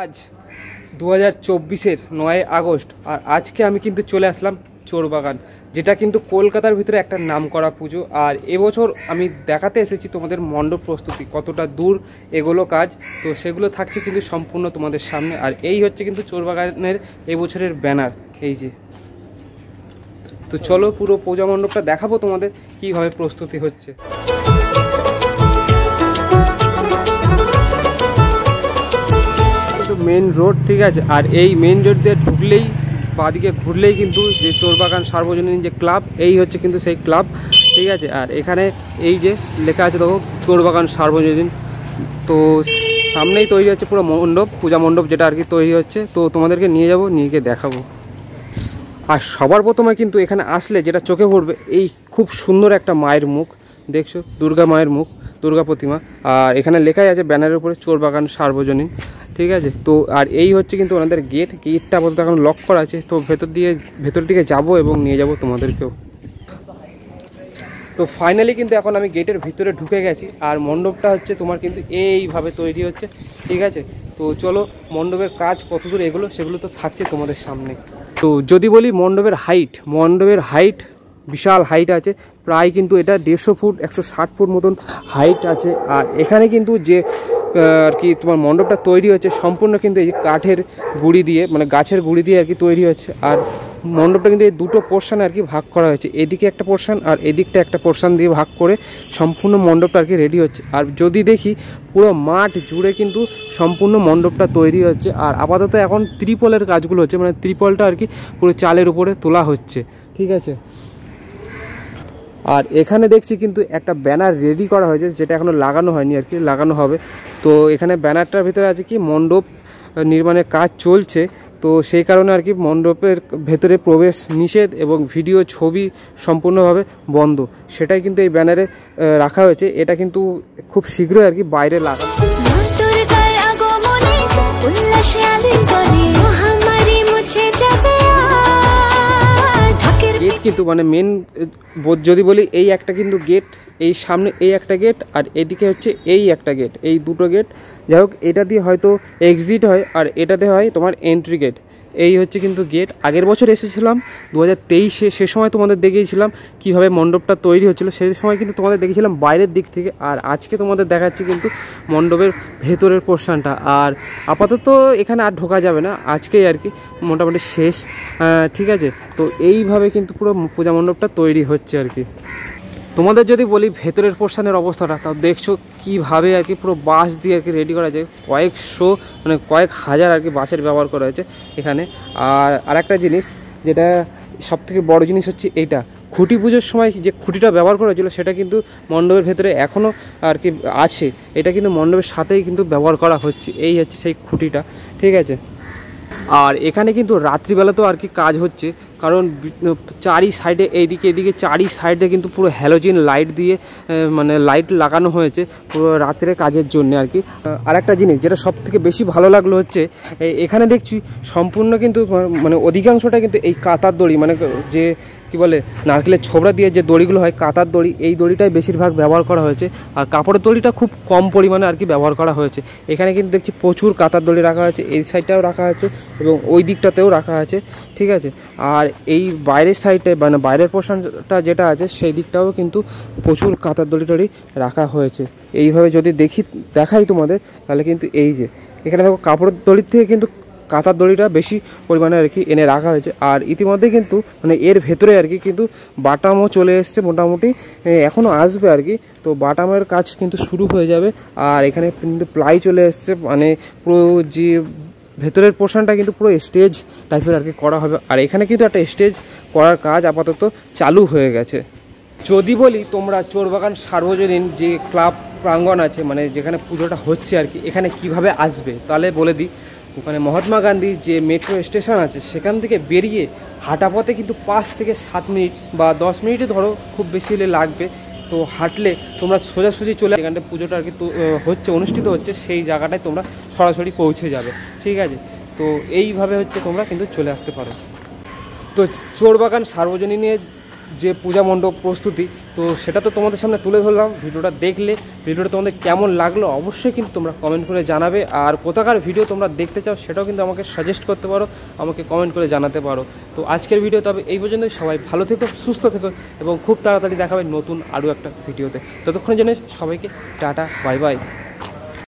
আজ 2024-এর 9 আগস্ট আর আজকে আমি কিন্তু চলে আসলাম চোরবাগান, যেটা কিন্তু কলকাতার ভিতরে একটা নামকরা পুজো। আর এবছর আমি দেখাতে এসেছি তোমাদের মণ্ডপ প্রস্তুতি কতটা দূর এগুলো কাজ, তো সেগুলো থাকছে কিন্তু সম্পূর্ণ তোমাদের সামনে। আর এই হচ্ছে কিন্তু চোরবাগানের এবছরের ব্যানার, এই যে। তো চলো পুরো পূজা মণ্ডপটা দেখাবো তোমাদের কীভাবে প্রস্তুতি হচ্ছে। মেন রোড, ঠিক আছে। আর এই মেন রোড দিয়ে ঢুকলেই বাদিকে ঘুরলেই কিন্তু যে চোরবাগান সার্বজনীন যে ক্লাব, এই হচ্ছে কিন্তু সেই ক্লাব, ঠিক আছে। আর এখানে এই যে লেখা আছে দেখো চোরবাগান সার্বজনীন, তো সামনেই তৈরি হচ্ছে পুরো মণ্ডপ, পূজা মণ্ডপ যেটা আর কি তৈরি হচ্ছে। তো তোমাদেরকে নিয়ে যাব, নিয়ে গিয়ে দেখাবো। আর সবার প্রথমে কিন্তু এখানে আসলে যেটা চোখে পড়বে, এই খুব সুন্দর একটা মায়ের মুখ দেখছো, দুর্গা মায়ের মুখ, দুর্গা প্রতিমা। আর এখানে লেখাই আছে ব্যানারের উপরে চোরবাগান সার্বজনীন, ঠিক আছে। তো আর এই হচ্ছে কিন্তু ওনাদের গেটটা আপাতত এখন লক করা আছে। তো ভেতর দিকে যাব এবং নিয়ে যাব তোমাদেরকেও। তো ফাইনালি কিন্তু এখন আমি গেটের ভিতরে ঢুকে গেছি। আর মণ্ডপটা হচ্ছে তোমার কিন্তু এইভাবে তৈরি হচ্ছে, ঠিক আছে। তো চলো মণ্ডপের কাজ কতদূর এগুলো সেগুলো তো থাকছে তোমাদের সামনে। তো যদি বলি মণ্ডপের হাইট বিশাল হাইট আছে, প্রায় কিন্তু এটা 150 ফুট 160 ফুট মতন হাইট আছে। আর এখানে কিন্তু যে আর কি তোমার মণ্ডপটা তৈরি হচ্ছে সম্পূর্ণ কিন্তু এই যে কাঠের গুঁড়ি দিয়ে, মানে গাছের গুঁড়ি দিয়ে আর কি তৈরি হচ্ছে। আর মণ্ডপটা কিন্তু এই দুটো পোর্শনে আর কি ভাগ করা হয়েছে, এদিকে একটা পোর্শন আর এদিকটা একটা পোর্শন দিয়ে ভাগ করে সম্পূর্ণ মণ্ডপটা আর কি রেডি হচ্ছে। আর যদি দেখি পুরো মাঠ জুড়ে কিন্তু সম্পূর্ণ মণ্ডপটা তৈরি হচ্ছে। আর আপাতত এখন ত্রিপলের কাজগুলো হচ্ছে, মানে ত্রিপলটা আর কি পুরো চালের উপরে তোলা হচ্ছে, ঠিক আছে। আর এখানে দেখছি কিন্তু একটা ব্যানার রেডি করা হয়েছে, যেটা এখনও লাগানো হয়নি আর কি, লাগানো হবে। তো এখানে ব্যানারটার ভিতরে আছে কি মণ্ডপ নির্মাণের কাজ চলছে, তো সেই কারণে আর কি মণ্ডপের ভেতরে প্রবেশ নিষেধ এবং ভিডিও ছবি সম্পূর্ণভাবে বন্ধ, সেটাই কিন্তু এই ব্যানারে রাখা হয়েছে। এটা কিন্তু খুব শীঘ্রই আর কি বাইরে লাগানো। গেট কিন্তু মানে মেন যদি বলি এই একটা কিন্তু গেট, এই সামনে এই একটা গেট আর এদিকে হচ্ছে এই একটা গেট, এই দুটো গেট। যাই হোক, এটা দিয়ে হয়তো এক্সিট হয় আর এটাতে হয় তোমার এন্ট্রি গেট। এই হচ্ছে কিন্তু গেট। আগের বছর এসেছিলাম 2023-এ, সে সময় তোমাদের দেখিয়েছিলাম কীভাবে মণ্ডপটা তৈরি হচ্ছিলো, সেই সময় কিন্তু তোমাদের দেখেছিলাম বাইরের দিক থেকে। আর আজকে তোমাদের দেখাচ্ছি কিন্তু মণ্ডপের ভেতরের পোর্শনটা। আর আপাতত এখানে আর ঢোকা যাবে না, আজকেই আর কি মোটামুটি শেষ, ঠিক আছে। তো এইভাবে কিন্তু পুরো পূজা মণ্ডপটা তৈরি হচ্ছে আর কি। তোমাদের যদি বলি ভেতরের পোর্শনের অবস্থাটা, তাও দেখছো কীভাবে আর কি পুরো বাঁশ দিয়ে আর কি রেডি করা যায়, কয়েকশো মানে কয়েক হাজার আর কি বাঁশের ব্যবহার করা হয়েছে এখানে। আর আরেকটা জিনিস যেটা সবথেকে বড় জিনিস হচ্ছে এইটা, খুঁটি পুজোর সময় যে খুঁটিটা ব্যবহার করা হয়েছিলো সেটা কিন্তু মণ্ডপের ভেতরে এখনও আর কি আছে, এটা কিন্তু মণ্ডপের সাথেই কিন্তু ব্যবহার করা হচ্ছে। এই হচ্ছে সেই খুঁটিটা, ঠিক আছে। আর এখানে কিন্তু রাত্রিবেলাতেও আর কি কাজ হচ্ছে, কারণ চারি সাইডে এদিকে চারি সাইডে কিন্তু পুরো হ্যালোজেন লাইট দিয়ে মানে লাইট লাগানো হয়েছে পুরো রাত্রে কাজের জন্য আর কি। আরেকটা জিনিস যেটা সব থেকে বেশি ভালো লাগলো হচ্ছে এখানে দেখছি সম্পূর্ণ কিন্তু মানে অধিকাংশটা কিন্তু এই কাতার দড়ি, মানে যে কি বলে নারকেলের ছোবড়া দিয়ে যে দড়িগুলো হয় কাতার দড়ি, এই দড়িটাই বেশিরভাগ ব্যবহার করা হয়েছে। আর কাপড়ের দড়িটা খুব কম পরিমাণে আর কি ব্যবহার করা হয়েছে। এখানে কিন্তু দেখছি প্রচুর কাতার দড়ি রাখা হয়েছে, এই সাইডটাও রাখা আছে এবং ওই দিকটাতেও রাখা আছে, ঠিক আছে। আর এই বাইরের সাইডে মানে বাইরের পোর্শনটা যেটা আছে সেই দিকটাও কিন্তু প্রচুর কাতার দড়ি টড়ি রাখা হয়েছে। এইভাবে যদি দেখাই তোমাদের, তাহলে কিন্তু এই যে এখানে দেখো কাপড়ের দড়ির থেকে কিন্তু কাতার দড়িটা বেশি পরিমাণে আর কি এনে রাখা হয়েছে। আর ইতিমধ্যে কিন্তু মানে এর ভেতরে আর কি কিন্তু বাটামও চলে এসছে, মোটামুটি এখনও আসবে আর কি। তো বাটামের কাজ কিন্তু শুরু হয়ে যাবে। আর এখানে কিন্তু প্লাই চলে এসছে, মানে পুরো যে ভেতরের পোর্শনটা কিন্তু পুরো স্টেজ টাইপের আর কি করা হবে। আর এখানে কিন্তু একটা স্টেজ করার কাজ আপাতত চালু হয়ে গেছে। যদি বলি তোমরা চোরবাগান সার্বজনীন যে ক্লাব প্রাঙ্গণ আছে, মানে যেখানে পুজোটা হচ্ছে আর কি, এখানে কিভাবে আসবে তাহলে বলে দিই। ওখানে মহাত্মা গান্ধী যে মেট্রো স্টেশন আছে সেখান থেকে বেরিয়ে হাঁটা পথে কিন্তু 5 থেকে 7 মিনিট বা 10 মিনিটে ধরো খুব বেশি হলে লাগবে। তো হাঁটলে তোমরা সোজাসুজি চলে এখানটা পুজোটা আর কি হচ্ছে, অনুষ্ঠিত হচ্ছে, সেই জায়গাটায় তোমরা সরাসরি পৌঁছে যাবে, ঠিক আছে। তো এইভাবে হচ্ছে তোমরা কিন্তু চলে আসতে পারো। তো চোরবাগান সার্বজনীনের যে পূজা মণ্ডপ প্রস্তুতি, তো সেটা তো তোমাদের সামনে তুলে ধরলাম। ভিডিওটা দেখলে ভিডিওটা তোমাদের কেমন লাগলো অবশ্যই কিন্তু তোমরা কমেন্ট করে জানাবে। আর কোথাকার ভিডিও তোমরা দেখতে চাও সেটাও কিন্তু আমাকে সাজেস্ট করতে পারো, আমাকে কমেন্ট করে জানাতে পারো। তো আজকের ভিডিও তবে এই পর্যন্তই। সবাই ভালো থেকো, সুস্থ থেকো এবং খুব তাড়াতাড়ি দেখাবে নতুন আরও একটা ভিডিওতে। ততক্ষণের জন্য সবাইকে টাটা, বাই বাই।